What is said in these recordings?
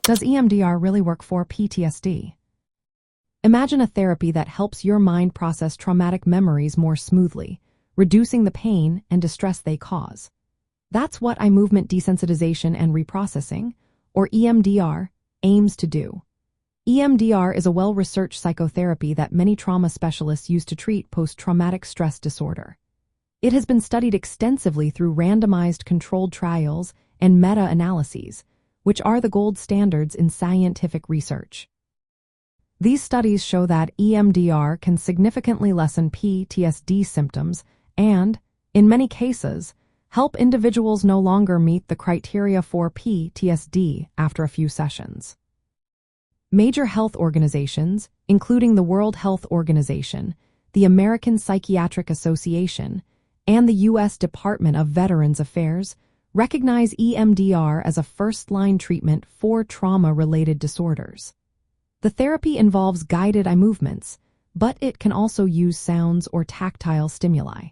Does EMDR really work for PTSD? Imagine a therapy that helps your mind process traumatic memories more smoothly, reducing the pain and distress they cause. That's what eye movement desensitization and reprocessing, or EMDR, aims to do. EMDR is a well-researched psychotherapy that many trauma specialists use to treat post-traumatic stress disorder. It has been studied extensively through randomized controlled trials and meta-analyses, which are the gold standards in scientific research. These studies show that EMDR can significantly lessen PTSD symptoms and, in many cases, help individuals no longer meet the criteria for PTSD after a few sessions. Major health organizations, including the World Health Organization, the American Psychiatric Association, and the U.S. Department of Veterans Affairs, recognize EMDR as a first-line treatment for trauma-related disorders. The therapy involves guided eye movements, but it can also use sounds or tactile stimuli.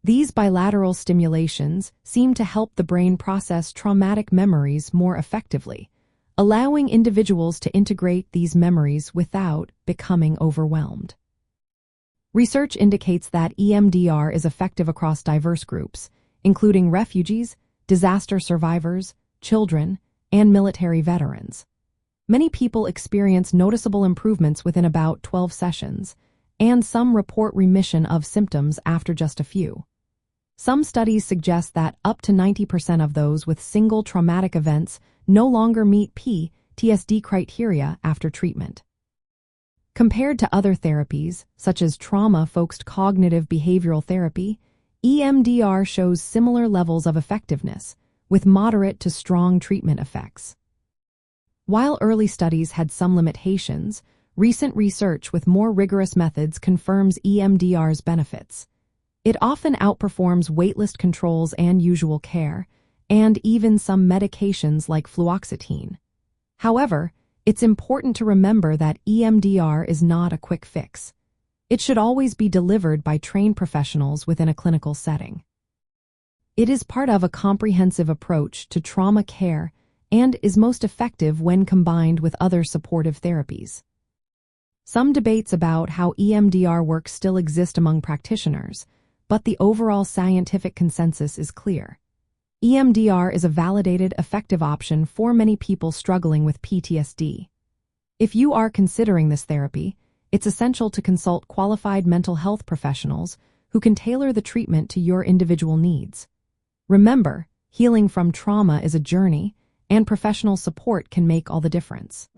These bilateral stimulations seem to help the brain process traumatic memories more effectively, allowing individuals to integrate these memories without becoming overwhelmed. Research indicates that EMDR is effective across diverse groups, including refugees, disaster survivors, children, and military veterans. Many people experience noticeable improvements within about 12 sessions, and some report remission of symptoms after just a few. Some studies suggest that up to 90% of those with single traumatic events no longer meet PTSD criteria after treatment. Compared to other therapies, such as trauma-focused cognitive behavioral therapy, EMDR shows similar levels of effectiveness, with moderate to strong treatment effects. While early studies had some limitations, recent research with more rigorous methods confirms EMDR's benefits. It often outperforms waitlist controls and usual care, and even some medications like fluoxetine. However, it's important to remember that EMDR is not a quick fix. It should always be delivered by trained professionals within a clinical setting. It is part of a comprehensive approach to trauma care and is most effective when combined with other supportive therapies. Some debates about how EMDR works still exist among practitioners, but the overall scientific consensus is clear. EMDR is a validated, effective option for many people struggling with PTSD. If you are considering this therapy, it's essential to consult qualified mental health professionals who can tailor the treatment to your individual needs. Remember, healing from trauma is a journey, and professional support can make all the difference.